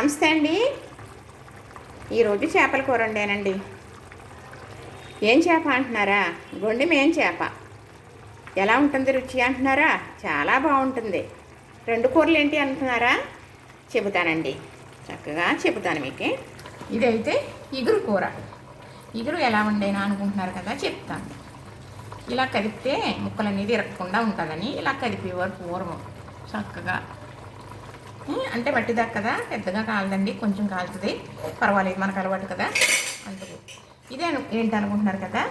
నమస్తే అండి. ఈరోజు చేపల కూర వండానండి. ఏం చేప అంటున్నారా? గొండిమేం చేప. ఎలా ఉంటుంది రుచి అంటున్నారా? చాలా బాగుంటుంది. రెండు కూరలు ఏంటి అంటున్నారా? చెబుతానండి, చక్కగా చెబుతాను మీకు. ఇదైతే ఇగురు కూర. ఇగురు ఎలా వండేనా అనుకుంటున్నారు కదా, చెప్తాను. ఇలా కదిపితే ముక్కలు అనేది ఇరగకుండా ఉంటుందని ఇలా కదిపేవారు పూర్వం. చక్కగా అంటే మట్టిదాకా కదా, పెద్దగా కాలదండి, కొంచెం కాలుతుంది, పర్వాలేదు, మనకు అలవాటు కదా అందుకు. ఇదే ఏంటి అనుకుంటున్నారు కదా,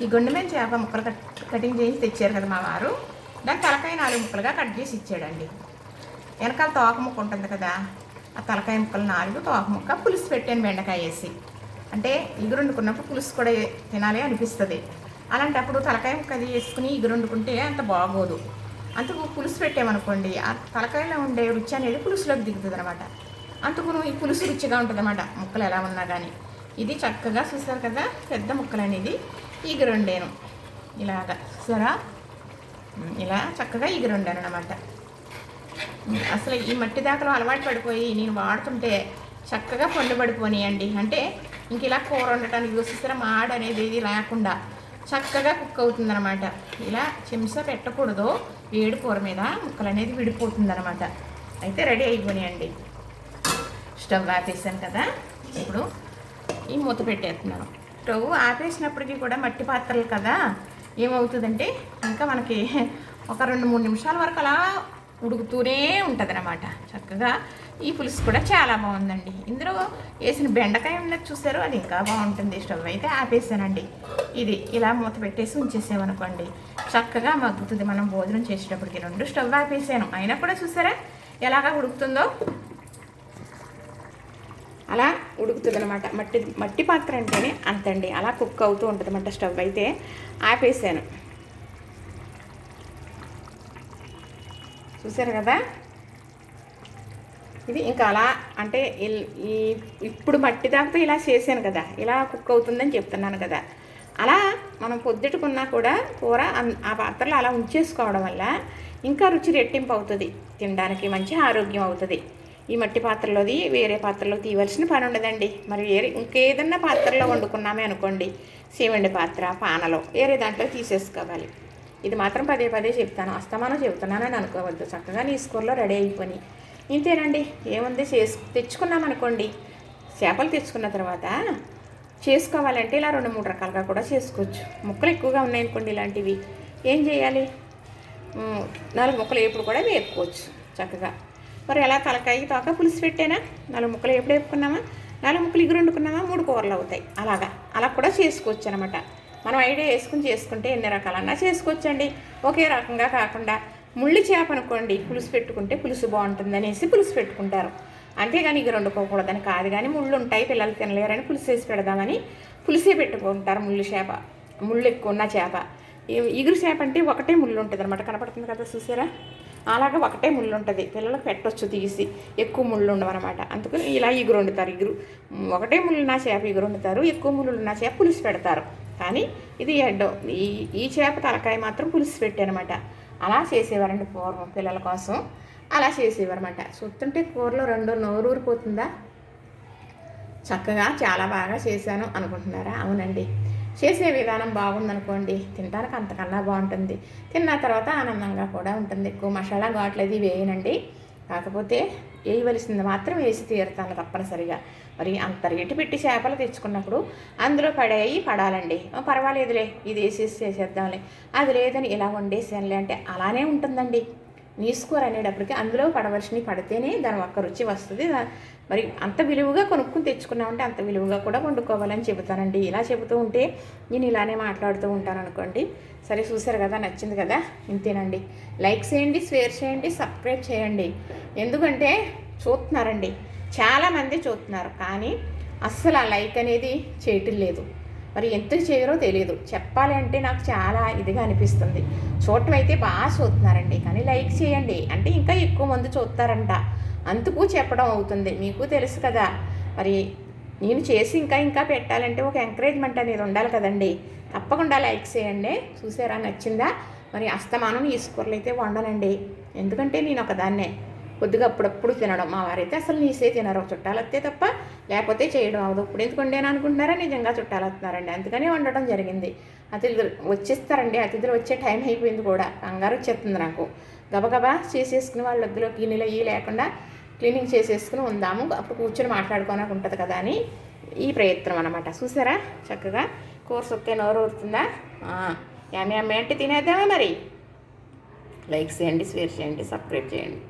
ఈ గొండెమేన చేప ముక్కలు కటింగ్ చేసి తెచ్చారు కదా మా వారు. దాని తలకాయ 4 ముక్కలుగా కట్ చేసి ఇచ్చాడండి. వెనకాల తోక ముక్క ఉంటుంది కదా, ఆ తలకాయ ముక్కలు 4, తోక ముక్క పులుసు పెట్టాను బెండకాయ వేసి. అంటే ఇగురు వండుకున్నప్పుడు పులుసు కూడా తినాలి అనిపిస్తుంది. అలాంటప్పుడు తలకాయ ముక్క అది వేసుకుని ఇగురు వండుకుంటే అంత బాగోదు. అందుకు పులుసు పెట్టామనుకోండి, ఆ తలకాయలో ఉండే రుచి అనేది పులుసులోకి దిగుతుంది అనమాట. అందుకు ఈ పులుసు రుచిగా ఉంటుంది అన్నమాట, ముక్కలు ఎలా ఉన్నా కానీ. ఇది చక్కగా చూసారు కదా, పెద్ద ముక్కలు అనేది ఇగురు వండాను. ఇలాగా చూసారా, ఇలా చక్కగా ఇగురు వండాను అనమాట. అసలు ఈ మట్టి దాకలో అలవాటు పడిపోయి నేను వాడుతుంటే చక్కగా పండు పడిపోనియండి. అంటే ఇంక ఇలా కూర వండటానికి చూసేసారా, మాడ అనేది ఇది లేకుండా చక్కగా కుక్ అవుతుందన్నమాట. ఇలా చెంచా పెట్టకూడదు, వేడి కూర మీద ముక్కలు అనేది విడిపోతుందన్నమాట. అయితే రెడీ అయిపోయినాయండి. స్టవ్ ఆపేసాను కదా, ఇప్పుడు ఈ మూత పెట్టేస్తున్నాను. స్టవ్ ఆపేసినప్పటికీ కూడా మట్టి పాత్రలు కదా, ఏమవుతుందంటే ఇంకా మనకి ఒక 2-3 నిమిషాల వరకు అలా ఉడుకుతూనే ఉంటుంది అన్నమాట. చక్కగా ఈ పులుసు కూడా చాలా బాగుందండి. ఇందులో వేసిన బెండకాయ ఉన్నది చూసారు, అది ఇంకా బాగుంటుంది. స్టవ్ అయితే ఆపేసానండి. ఇది ఇలా మూత పెట్టేసి ఉంచేసామనుకోండి, చక్కగా మగ్గుతుంది. మనం భోజనం చేసేటప్పటికి 2 స్టవ్ ఆపేసాను, అయినా కూడా చూసారా ఎలాగా ఉడుకుతుందో. అలా ఉడుకుతుంది అనమాట. మట్టి పాత్ర అంటేనే అంతండి, అలా కుక్ అవుతూ ఉంటుంది అన్నమాట. స్టవ్ అయితే ఆపేసాను, చూసారు కదా. ఇది ఇంకా అలా అంటే ఇప్పుడు మట్టి దాకా ఇలా చేశాను కదా, ఇలా కుక్ అవుతుందని చెప్తున్నాను కదా. అలా మనం పొద్దుటుకున్నా కూడా కూర ఆ పాత్రలో అలా ఉంచేసుకోవడం వల్ల ఇంకా రుచి రెట్టింపు అవుతుంది, తినడానికి మంచి ఆరోగ్యం అవుతుంది. ఈ మట్టి పాత్రలోది వేరే పాత్రలో తీయవలసిన పని ఉండదండి. మరి ఇంకేదన్నా పాత్రలో వండుకున్నామే అనుకోండి, సిమెంట్ పాత్ర, పానలో వేరే దాంట్లో తీసేసుకోవాలి. ఇది మాత్రం పదే పదే చెప్తాను, అస్తమానం చెప్తున్నానని అనుకోవద్దు. చక్కగా నీ స్కూల్లో రెడీ అయిపోయి ఇంతేనండి. ఏముంది, తెచ్చుకున్నామనుకోండి, చేపలు తెచ్చుకున్న తర్వాత చేసుకోవాలంటే ఇలా 2-3 రకాలుగా కూడా చేసుకోవచ్చు. ముక్కలు ఎక్కువగా ఉన్నాయనుకోండి, ఇలాంటివి ఏం చేయాలి, 4 ముక్కలు ఎప్పుడు కూడా వేపుకోవచ్చు చక్కగా. మరి ఎలా తలకాయ తోక పులుసు పెట్టేనా, 4 ముక్కలు ఎప్పుడు వేపుకున్నామా, 4 ముక్కలు ఇగురు వండుకున్నామా, 3 కూరలు అవుతాయి. అలా కూడా చేసుకోవచ్చు అనమాట. మనం ఐడియా వేసుకుని చేసుకుంటే ఎన్ని రకాలన్నా చేసుకోవచ్చండి. ఒకే రకంగా కాకుండా ముళ్ళు చేప అనుకోండి, పులుసు పెట్టుకుంటే పులుసు బాగుంటుంది అనేసి పులుసు పెట్టుకుంటారు. అంతేగాని ఇగురు వండుకోకూడదని కాదు, కానీ ముళ్ళు ఉంటాయి, పిల్లలు తినలేరని పులుసు వేసి పెడదామని పులుసే పెట్టుకుంటారు. ముళ్ళు ఎక్కువ ఉన్న చేప. ఇగురు చేప అంటే ఒకటే ముళ్ళు ఉంటుంది అనమాట, కనపడుతుంది కదా చూసారా, అలాగా ఒకటే ముళ్ళు ఉంటుంది. పిల్లలకు పెట్టొచ్చు తీసి, ఎక్కువ ముళ్ళు ఉండవన్నమాట. అందుకని ఇలా ఇగురు వండుతారు. ఒకటే ముళ్ళు ఉన్న చేప ఇగురు వండుతారు, ఎక్కువ ముళ్ళు ఉన్న చేప పులుసు పెడతారు. కానీ ఇది ఈ చేప తలకాయ మాత్రం పులుసు పెట్టారనమాట. అలా చేసేవారండి పూర్వం పిల్లల కోసం, అలా చేసేవారన్నమాట. చూస్తుంటే కూరలో 2 నోరు ఊరిపోతుందా. చక్కగా చాలా బాగా చేశాను అనుకుంటున్నారా? అవునండి, చేసే విధానం బాగుందనుకోండి, తినడానికి అంతకన్నా బాగుంటుంది. తిన్న తర్వాత ఆనందంగా కూడా ఉంటుంది. ఎక్కువ మసాలా ఘాట్లది వేయనండి, కాకపోతే వేయవలసింది మాత్రం వేసి తీరుతాను తప్పనిసరిగా. మరి అంత రేటు పెట్టి చేపలు తెచ్చుకున్నప్పుడు అందులో పడాలండి. పర్వాలేదులే, ఇది వేసేసి చేసేద్దాంలే, అది లేదని ఇలా వండేసానులే అంటే అలానే ఉంటుందండి. నీసుకోర అనేటప్పటికి అందులో పడవలసినవి పడితేనే దాని ఒక్క రుచి వస్తుంది. మరి అంత విలువగా కొనుక్కుని తెచ్చుకున్నామంటే అంత విలువగా కూడా వండుకోవాలని చెబుతానండి. ఇలా చెబుతూ ఉంటే నేను ఇలానే మాట్లాడుతూ ఉంటాను అనుకోండి. సరే, చూసారు కదా, నచ్చింది కదా, ఇంతేనండి. లైక్ చేయండి, షేర్ చేయండి, సబ్స్క్రైబ్ చేయండి. ఎందుకంటే చూస్తున్నారండి, చాలామంది చూస్తున్నారు, కానీ అస్సలు ఆ లైక్ అనేది చేయటం లేదు. మరి ఎందుకు చేయరో తెలియదు. చెప్పాలి అంటే నాకు చాలా ఇదిగా అనిపిస్తుంది. చూడటం అయితే బాగా చూస్తున్నారండి, కానీ లైక్ చేయండి అంటే ఇంకా ఎక్కువ మంది చూస్తారంట, అందుకు చెప్పడం అవుతుంది. మీకు తెలుసు కదా, మరి నేను చేసి ఇంకా పెట్టాలంటే ఒక ఎంకరేజ్మెంట్ అనేది ఉండాలి కదండి. తప్పకుండా లైక్ చేయండి. చూసారా, నచ్చిందా? మరి అస్తమానం ఈ కూరలు అయితే వండనండి, ఎందుకంటే నేను ఒకదాన్నే. కొద్దిగా అప్పుడప్పుడు తినడం. మా వారైతే అసలు నీసే తినరు, చుట్టాలు వస్తే తప్ప లేకపోతే చేయడం అవ్వదు. ఇప్పుడు ఎందుకు వండాను అనుకుంటున్నారా, నిజంగా చుట్టాలు వస్తున్నారండి, అందుకని వండడం జరిగింది. అతిథులు వచ్చేస్తారండి, అతిథులు వచ్చే టైం అయిపోయింది కూడా, కంగారు వచ్చేస్తుంది నాకు. గబగబా చేసేసుకుని వాళ్ళ వద్దులో గిన్నెలు అయ్యి లేకుండా క్లీనింగ్ చేసేసుకుని ఉందాము, అప్పుడు కూర్చొని మాట్లాడుకోవడానికి ఉంటుంది కదా అని ఈ ప్రయత్నం అనమాట. చూసారా చక్కగా కూర సొక్కే నోరు ఊరుతుందా? యామి అంటే తినేద్దామా మరి. లైక్ చేయండి, షేర్ చేయండి, సబ్స్క్రైబ్ చేయండి.